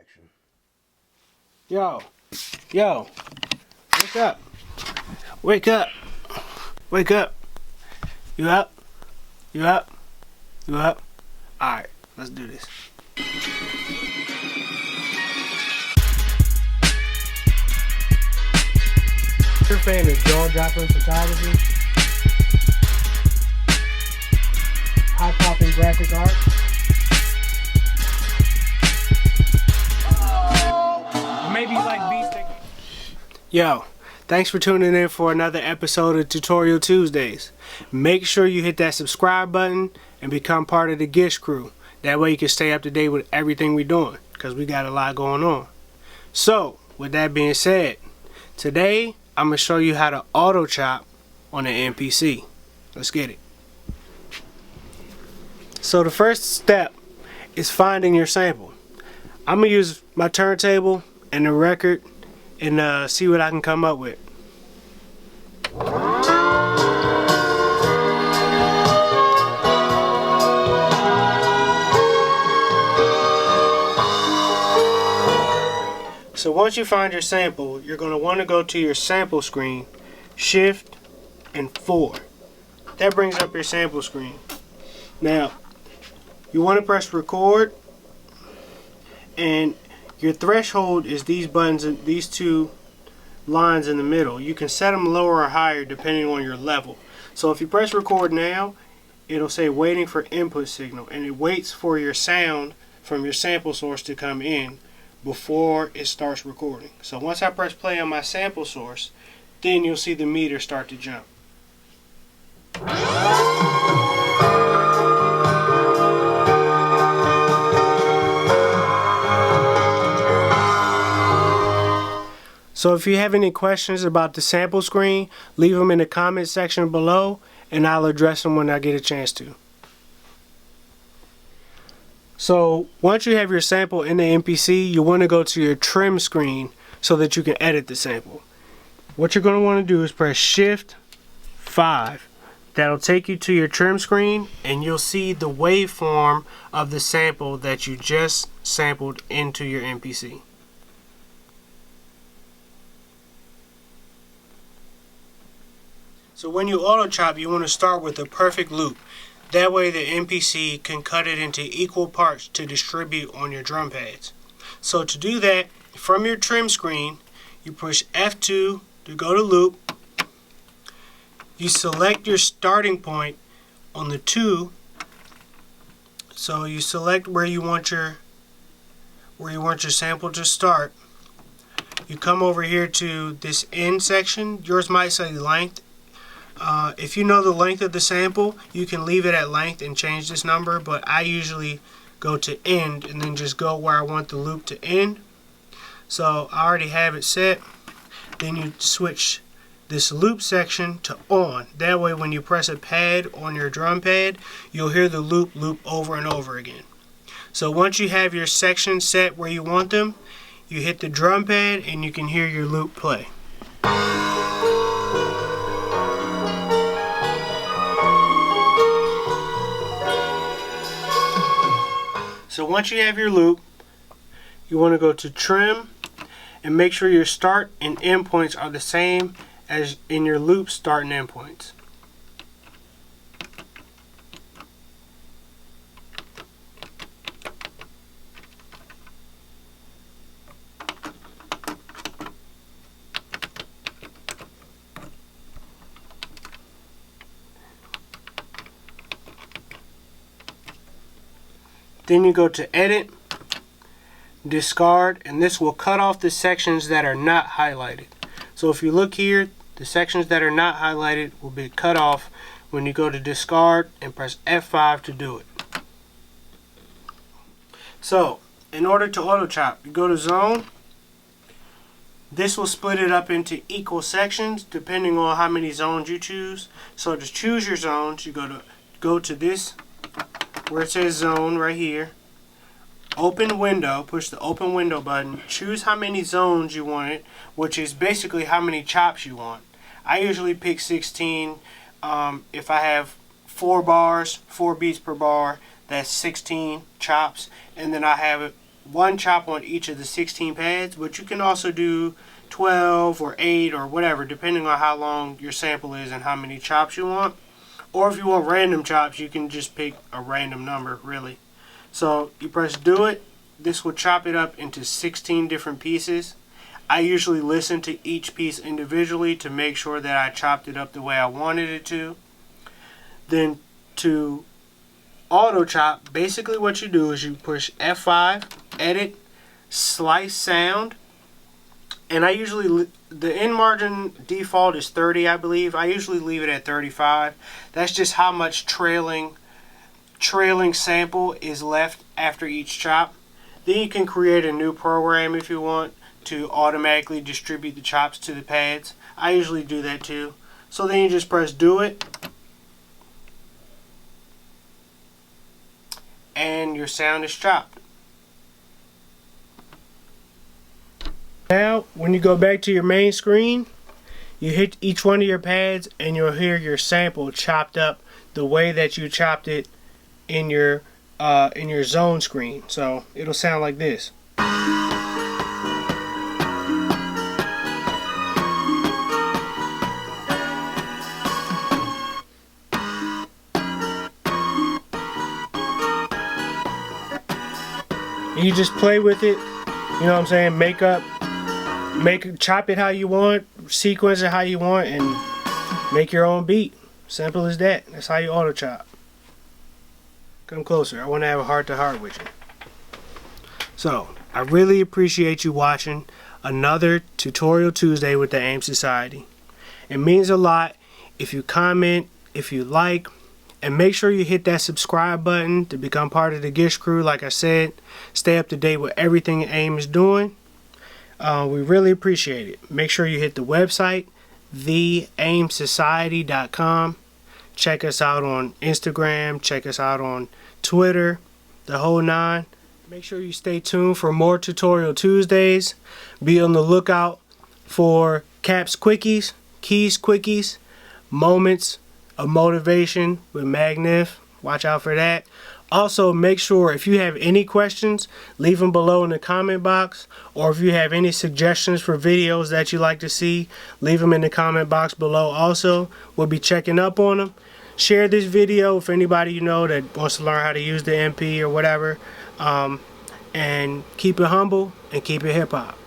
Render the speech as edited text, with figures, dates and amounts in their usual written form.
section. Yo, wake up. Wake up. Wake up. You up? You up? You up? Alright, let's do this. You're a fan of jaw-dropping photography, eye-popping graphic art, maybe you like beats. Yo, thanks for tuning in for another episode of Tutorial Tuesdays. Make sure you hit that subscribe button and become part of the Gish crew. That way you can stay up to date with everything we're doing, because we got a lot going on. So, with that being said, today I'm going to show you how to auto chop on an MPC. Let's get it. So the first step is finding your sample. I'm going to use my turntable and the record and see what I can come up with. So once you find your sample, you're going to want to go to your sample screen, Shift and 4. That brings up your sample screen. Now, you want to press record, and your threshold is these buttons, these two lines in the middle. You can set them lower or higher depending on your level. So if you press record now, it'll say waiting for input signal, and it waits for your sound from your sample source to come in before it starts recording. So once I press play on my sample source, then you'll see the meter start to jump. So if you have any questions about the sample screen, leave them in the comment section below and I'll address them when I get a chance to. So once you have your sample in the MPC, you want to go to your trim screen so that you can edit the sample. What you're going to want to do is press Shift 5. That'll take you to your trim screen and you'll see the waveform of the sample that you just sampled into your MPC. So when you auto chop, you want to start with a perfect loop. That way the MPC can cut it into equal parts to distribute on your drum pads. So to do that, from your trim screen, you push F2 to go to loop. You select your starting point on the 2. So you select where you want your sample to start. You come over here to this end section. Yours might say length. If you know the length of the sample, you can leave it at length and change this number, but I usually go to end and then just go where I want the loop to end. So I already have it set. Then you switch this loop section to on. That way when you press a pad on your drum pad, you'll hear the loop over and over again. So once you have your sections set where you want them, you hit the drum pad and you can hear your loop play. So once you have your loop, you want to go to trim and make sure your start and end points are the same as in your loop start and end points. Then you go to edit, discard, and this will cut off the sections that are not highlighted. So if you look here, the sections that are not highlighted will be cut off when you go to discard and press F5 to do it. So in order to auto chop, you go to zone. This will split it up into equal sections depending on how many zones you choose. So to choose your zones, you go to this where it says zone right here, open window, push the open window button, choose how many zones you want it, which is basically how many chops you want. I usually pick 16. If I have 4 bars, 4 beats per bar, that's 16 chops, and then I have it one chop on each of the 16 pads, but you can also do 12 or 8 or whatever, depending on how long your sample is and how many chops you want. Or if you want random chops, you can just pick a random number, really. So you press do it. This will chop it up into 16 different pieces. I usually listen to each piece individually to make sure that I chopped it up the way I wanted it to. Then to auto chop, basically what you do is you push F5, edit, slice sound, and I usually, the end margin default is 30, I believe. I usually leave it at 35. That's just how much trailing sample is left after each chop. Then you can create a new program if you want to automatically distribute the chops to the pads. I usually do that too. So then you just press do it, and your sound is chopped. Now when you go back to your main screen, you hit each one of your pads and you'll hear your sample chopped up the way that you chopped it in your zone screen. So it'll sound like this. You just play with it, you know what I'm saying? Chop it how you want, sequence it how you want, and make your own beat. Simple as that. That's how you auto chop. Come closer. I want to have a heart-to-heart with you. So, I really appreciate you watching another Tutorial Tuesday with the AIM Society. It means a lot if you comment, if you like, and make sure you hit that subscribe button to become part of the Gish crew. Like I said, stay up to date with everything AIM is doing. We really appreciate it. Make sure you hit the website, theaimsociety.com. Check us out on Instagram. Check us out on Twitter. The whole nine. Make sure you stay tuned for more Tutorial Tuesdays. Be on the lookout for Caps Quickies, Keys Quickies, Moments of Motivation with Magnif. Watch out for that. Also, make sure if you have any questions, leave them below in the comment box. Or if you have any suggestions for videos that you like to see, leave them in the comment box below also. We'll be checking up on them. Share this video with anybody you know that wants to learn how to use the MP or whatever. And keep it humble and keep it hip-hop.